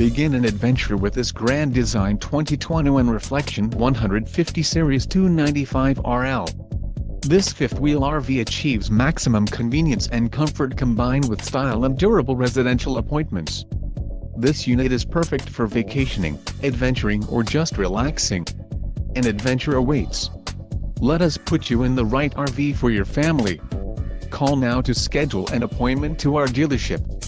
Begin an adventure with this Grand Design 2021 Reflection 150 Series 295 RL. This fifth-wheel RV achieves maximum convenience and comfort combined with style and durable residential appointments. This unit is perfect for vacationing, adventuring or just relaxing. An adventure awaits. Let us put you in the right RV for your family. Call now to schedule an appointment to our dealership.